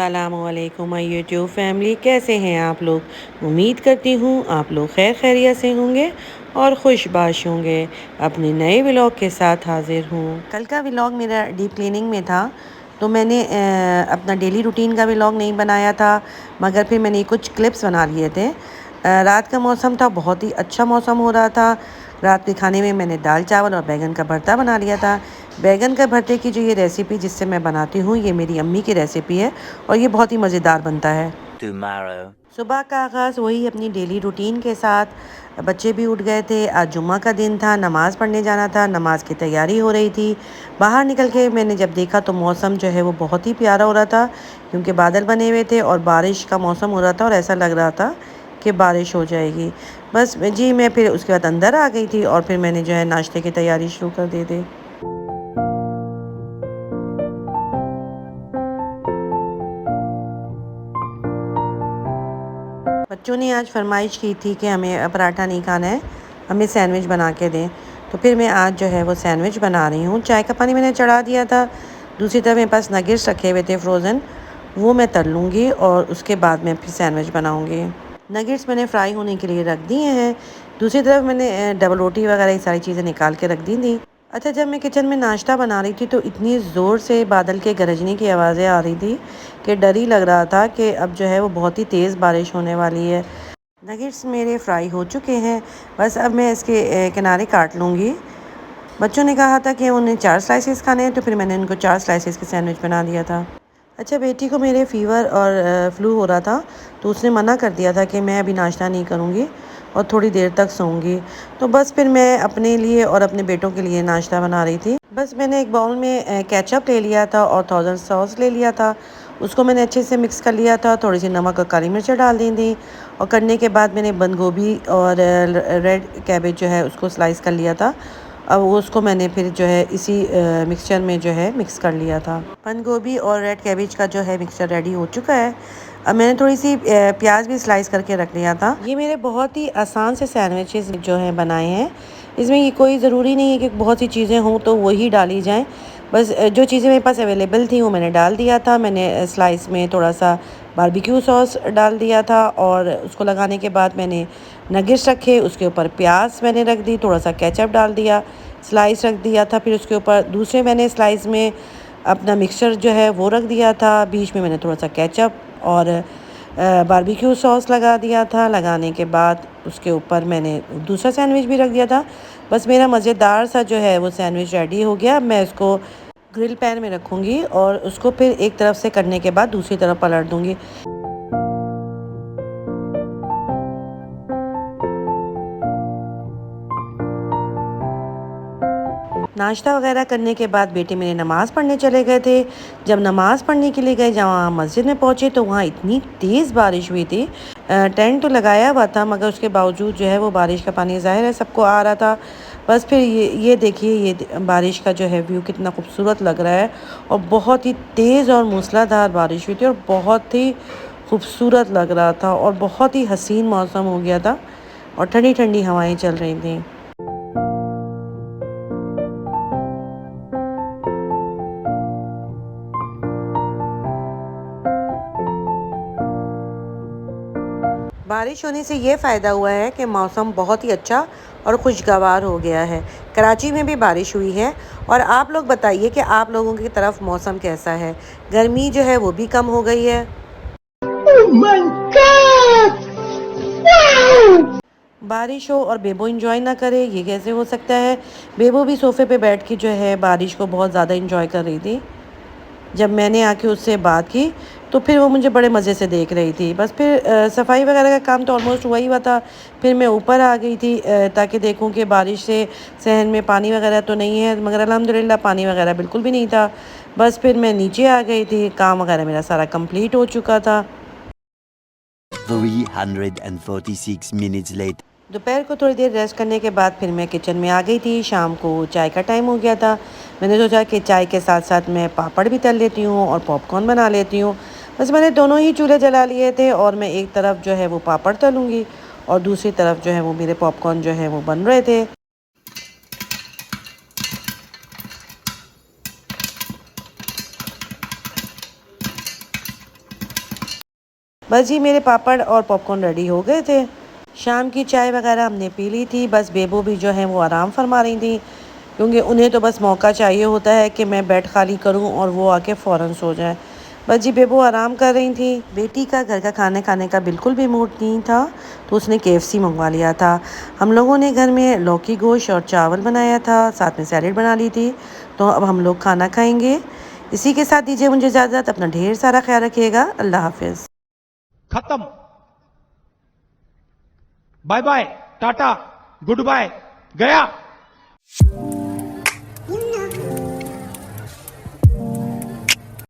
अस्सलामुअलैकुम my YouTube family, कैसे हैं आप लोग। उम्मीद करती हूँ आप लोग खैर खैरियत से होंगे और खुशबाश होंगे। अपने नए व्लॉग के साथ हाजिर हूँ। कल का व्लॉग मेरा डीप क्लीनिंग में था, तो मैंने अपना डेली रूटीन का व्लॉग नहीं बनाया था, मगर फिर मैंने कुछ क्लिप्स बना लिए थे। रात का मौसम था, बहुत ही अच्छा मौसम हो रहा था। रात के खाने में मैंने दाल चावल और बैगन का भरता बना लिया था। बैगन का भरते की जो ये रेसिपी जिससे मैं बनाती हूँ, ये मेरी अम्मी की रेसिपी है और ये बहुत ही मज़ेदार बनता है। सुबह का आगाज़ वही अपनी डेली रूटीन के साथ। बच्चे भी उठ गए थे, आज जुम्मा का दिन था, नमाज़ पढ़ने जाना था, नमाज की तैयारी हो रही थी। बाहर निकल के मैंने जब देखा तो मौसम जो है वो बहुत ही प्यारा हो रहा था, क्योंकि बादल बने हुए थे और बारिश का मौसम हो रहा था और ऐसा लग रहा था कि बारिश हो जाएगी। बस जी, मैं फिर उसके बाद अंदर आ गई थी और फिर मैंने जो है नाश्ते की तैयारी शुरू कर दी थी। बच्चों ने आज फरमाइश की थी कि हमें पराठा नहीं खाना है, हमें सैंडविच बना के दें। तो फिर मैं आज जो है वो सैंडविच बना रही हूँ। चाय का पानी मैंने चढ़ा दिया था। दूसरी तरफ मेरे पास नगेट्स रखे हुए थे फ्रोज़न, वो मैं तल लूँगी और उसके बाद मैं फिर सैंडविच बनाऊँगी। नगेट्स मैंने फ्राई होने के लिए रख दिए हैं। दूसरी तरफ मैंने डबल रोटी वगैरह ये सारी चीज़ें निकाल के रख दी थी। अच्छा, जब मैं किचन में नाश्ता बना रही थी तो इतनी ज़ोर से बादल के गरजने की आवाज़ें आ रही थी कि डर ही लग रहा था कि अब जो है वो बहुत ही तेज़ बारिश होने वाली है। नगेट्स मेरे फ्राई हो चुके हैं, बस अब मैं इसके किनारे काट लूँगी। बच्चों ने कहा था कि उन्हें 4 स्लाइसेस खाने हैं, तो फिर मैंने उनको 4 स्लाइसेस के सैंडविच बना दिया था। अच्छा, बेटी को मेरे फ़ीवर और फ्लू हो रहा था, तो उसने मना कर दिया था कि मैं अभी नाश्ता नहीं करूँगी और थोड़ी देर तक सोऊंगी। तो बस फिर मैं अपने लिए और अपने बेटों के लिए नाश्ता बना रही थी। बस मैंने एक बाउल में केचप ले लिया था और थाउज़न सॉस ले लिया था। उसको मैंने अच्छे से मिक्स कर लिया था, थोड़ी सी नमक और काली मिर्च डाल दी थी और करने के बाद मैंने बंद गोभी और रेड कैबेज जो है उसको स्लाइस कर लिया था। अब उसको मैंने फिर जो है इसी मिक्सचर में जो है मिक्स कर लिया था। बंद गोभी और रेड कैबेज का जो है मिक्सचर रेडी हो चुका है। अब मैंने थोड़ी सी प्याज भी स्लाइस करके रख लिया था। ये मेरे बहुत ही आसान से सैंडविचेस जो हैं बनाए हैं। इसमें ये कोई ज़रूरी नहीं है कि बहुत सी चीज़ें हों तो वही डाली जाएं। बस जो चीज़ें मेरे पास अवेलेबल थी वो मैंने डाल दिया था। मैंने स्लाइस में थोड़ा सा बारबेक्यू सॉस डाल दिया था और उसको लगाने के बाद मैंने नगेट्स रखे, उसके ऊपर प्याज मैंने रख दी, थोड़ा सा केचप डाल दिया, स्लाइस रख दिया था। फिर उसके ऊपर दूसरे मैंने स्लाइस में अपना मिक्सचर जो है वो रख दिया था। बीच में मैंने थोड़ा सा केचप और बारबेक्यू सॉस लगा दिया था। लगाने के बाद उसके ऊपर मैंने दूसरा सैंडविच भी रख दिया था। बस मेरा मज़ेदार सा जो है वो सैंडविच रेडी हो गया। मैं इसको ग्रिल पैन में रखूँगी और उसको फिर एक तरफ से करने के बाद दूसरी तरफ पलट दूँगी। नाश्ता वगैरह करने के बाद बेटे मेरे नमाज़ पढ़ने चले गए थे। जब नमाज़ पढ़ने के लिए गए, जहाँ मस्जिद में पहुँचे तो वहाँ इतनी तेज़ बारिश हुई थी। टेंट तो लगाया हुआ था, मगर उसके बावजूद जो है वो बारिश का पानी ज़ाहिर है सबको आ रहा था। बस फिर ये देखिए, ये बारिश का जो है व्यू कितना खूबसूरत लग रहा है और बहुत ही तेज़ और मूसलाधार बारिश हुई थी और बहुत ही खूबसूरत लग रहा था और बहुत ही हसीन मौसम हो गया था और ठंडी ठंडी हवाएं चल रही थी। बारिश होने से ये फ़ायदा हुआ है कि मौसम बहुत ही अच्छा और खुशगवार हो गया है। कराची में भी बारिश हुई है और आप लोग बताइए कि आप लोगों की तरफ मौसम कैसा है। गर्मी जो है वो भी कम हो गई है। Oh my God! Wow! बारिश हो और बेबो इंजॉय ना करे, ये कैसे हो सकता है। बेबो भी सोफ़े पे बैठ के जो है बारिश को बहुत ज़्यादा इंजॉय कर रही थी। जब मैंने आके उससे बात की तो फिर वो मुझे बड़े मज़े से देख रही थी। बस फिर सफाई वगैरह का काम तो ऑलमोस्ट हुआ ही हुआ था। फिर मैं ऊपर आ गई थी ताकि देखूं कि बारिश से सहन में पानी वगैरह तो नहीं है, मगर अल्हम्दुलिल्लाह पानी वगैरह बिल्कुल भी नहीं था। बस फिर मैं नीचे आ गई थी, काम वगैरह मेरा सारा कंप्लीट हो चुका था। 346 minutes later. दोपहर को थोड़ी देर रेस्ट करने के बाद फिर मैं किचन में आ गई थी। शाम को चाय का टाइम हो गया था। मैंने सोचा कि चाय के साथ साथ मैं पापड़ भी तल लेती हूँ और पॉपकॉर्न बना लेती हूँ। बस मैंने दोनों ही चूल्हे जला लिए थे और मैं एक तरफ जो है वो पापड़ तलूँगी और दूसरी तरफ जो है वो मेरे पॉपकॉर्न जो है वो बन रहे थे। बस जी मेरे पापड़ और पॉपकॉर्न रेडी हो गए थे। शाम की चाय वगैरह हमने पी ली थी। बस बेबो भी जो है वो आराम फरमा रही थी, क्योंकि उन्हें तो बस मौका चाहिए होता है कि मैं बेड खाली करूं और वो आके फ़ौरन सो जाए। बस जी बेबो आराम कर रही थी। बेटी का घर का खाना खाने का बिल्कुल भी मूड नहीं था, तो उसने KFC मंगवा लिया था। हम लोगों ने घर में लौकी गोश्त और चावल बनाया था, साथ में सैलेड बना ली थी। तो अब हम लोग खाना खाएंगे। इसी के साथ दीजिए मुझे इजाज़त। अपना ढेर सारा ख्याल रखिएगा। अल्लाह हाफिज़। खत्म। Bye bye, tata, good bye, गया।